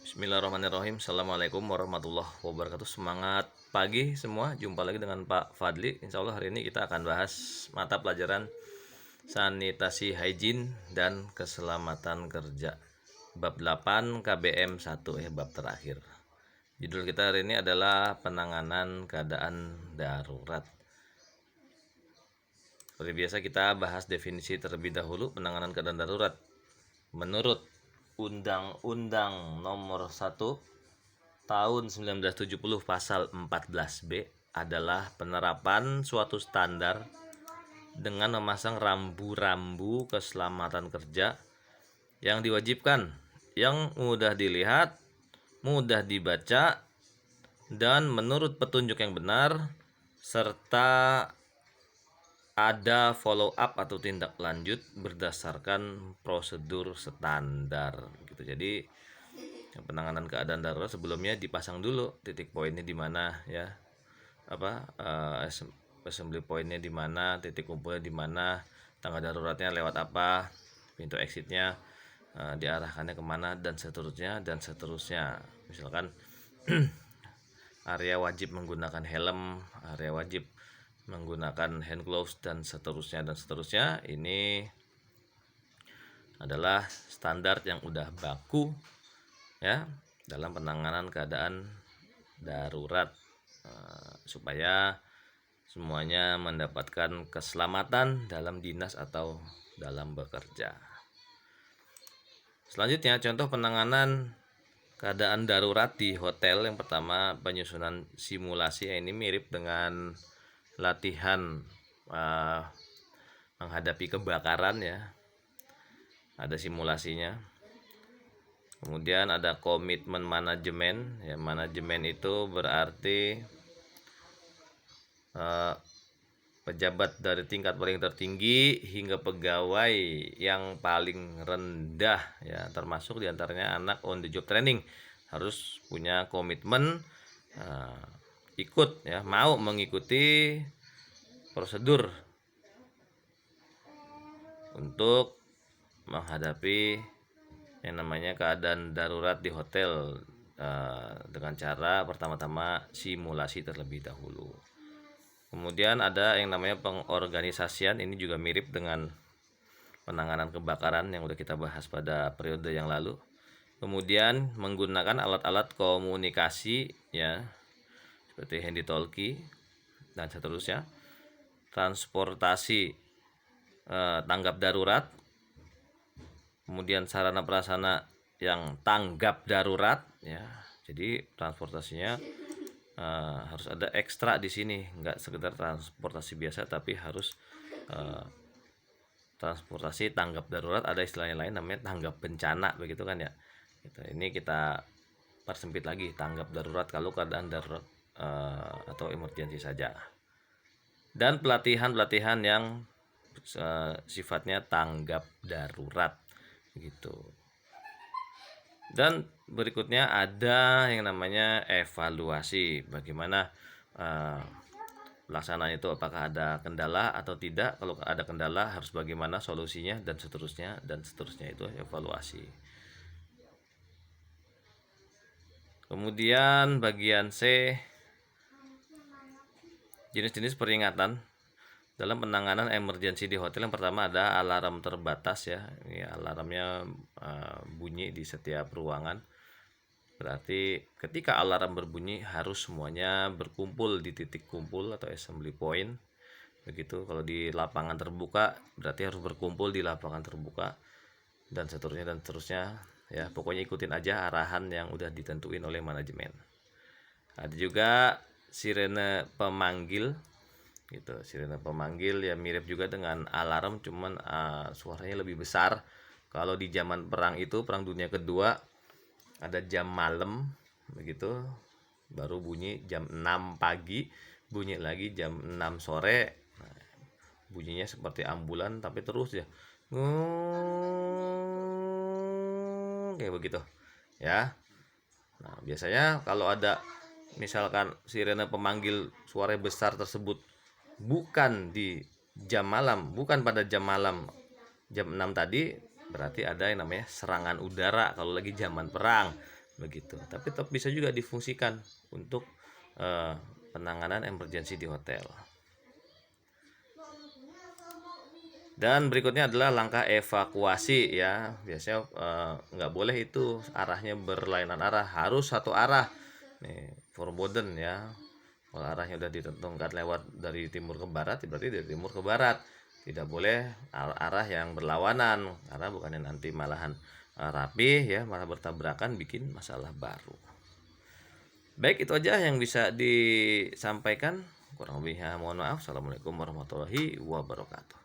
Bismillahirrahmanirrahim. Assalamualaikum warahmatullahi wabarakatuh. Semangat pagi semua. Jumpa lagi dengan Pak Fadli. Insya Allah hari ini kita akan bahas mata pelajaran sanitasi hygiene dan keselamatan kerja. Bab 8 KBM 1 bab terakhir. Judul kita hari ini adalah penanganan keadaan darurat. Seperti biasa kita bahas definisi terlebih dahulu penanganan keadaan darurat. Menurut Undang-Undang Nomor 1 Tahun 1970 Pasal 14B adalah penerapan suatu standar dengan memasang rambu-rambu keselamatan kerja yang diwajibkan, yang mudah dilihat, mudah dibaca, dan menurut petunjuk yang benar, serta ada follow up atau tindak lanjut berdasarkan prosedur standar gitu. Jadi penanganan keadaan darurat sebelumnya dipasang dulu titik poinnya di mana ya, assembly pointnya di mana, titik kumpulnya di mana, tangga daruratnya lewat apa, pintu exitnya diarahkannya kemana, dan seterusnya. Misalkan area wajib menggunakan helm, area wajib menggunakan hand gloves, dan seterusnya. Ini adalah standar yang udah baku ya dalam penanganan keadaan darurat, supaya semuanya mendapatkan keselamatan dalam dinas atau dalam bekerja. Selanjutnya, contoh penanganan keadaan darurat di hotel. Yang pertama, penyusunan simulasi. Ini mirip dengan latihan menghadapi kebakaran ya, ada simulasinya. Kemudian ada komitmen manajemen ya. Manajemen itu berarti pejabat dari tingkat paling tertinggi hingga pegawai yang paling rendah ya, termasuk diantaranya anak on the job training, harus punya komitmen ikut ya, mau mengikuti prosedur untuk menghadapi yang namanya keadaan darurat di hotel, dengan cara pertama-tama simulasi terlebih dahulu. Kemudian ada yang namanya pengorganisasian. Ini juga mirip dengan penanganan kebakaran yang udah kita bahas pada periode yang lalu. Kemudian menggunakan alat-alat komunikasi ya, seperti handy talkie dan seterusnya. Transportasi tanggap darurat. Kemudian sarana prasarana yang tanggap darurat ya. Jadi transportasinya harus ada ekstra di sini, nggak sekedar transportasi biasa, tapi harus transportasi tanggap darurat. Ada istilahnya lain namanya tanggap bencana begitu kan ya. Ini kita persempit lagi, tanggap darurat kalau keadaan darurat atau emergensi saja. Dan pelatihan yang sifatnya tanggap darurat gitu. Dan berikutnya ada yang namanya evaluasi, bagaimana pelaksanaan itu, apakah ada kendala atau tidak. Kalau ada kendala harus bagaimana solusinya, dan seterusnya. Itu evaluasi. Kemudian bagian C, jenis-jenis peringatan dalam penanganan emergensi di hotel. Yang pertama ada alarm terbatas ya. Ini alarmnya bunyi di setiap ruangan. Berarti ketika alarm berbunyi harus semuanya berkumpul di titik kumpul atau assembly point. Begitu. Kalau di lapangan terbuka berarti harus berkumpul di lapangan terbuka, dan seterusnya ya. Pokoknya ikutin aja arahan yang udah ditentuin oleh manajemen. Ada juga sirene pemanggil gitu. Sirene pemanggil ya mirip juga dengan alarm, cuman suaranya lebih besar. Kalau di zaman perang itu, perang dunia kedua, ada jam malam begitu, baru bunyi jam 6 pagi, bunyi lagi jam 6 sore. Nah, bunyinya seperti ambulan tapi terus ya kayak begitu ya. Nah, biasanya kalau ada misalkan sirene pemanggil suaranya besar tersebut bukan di jam malam, bukan pada jam malam jam 6 tadi, berarti ada yang namanya serangan udara kalau lagi zaman perang. begitu. Tapi tetap bisa juga difungsikan untuk penanganan emergensi di hotel. Dan berikutnya adalah langkah evakuasi ya. Biasanya nggak boleh itu arahnya berlainan arah, harus satu arah. Nih, forbidden ya. Kalau arahnya udah ditentukan lewat dari timur ke barat, berarti dari timur ke barat. Tidak boleh arah yang berlawanan, karena bukannya nanti malahan rapi ya, malah bertabrakan bikin masalah baru. Baik, itu aja yang bisa disampaikan. Kurang lebihnya mohon maaf. Assalamualaikum warahmatullahi wabarakatuh.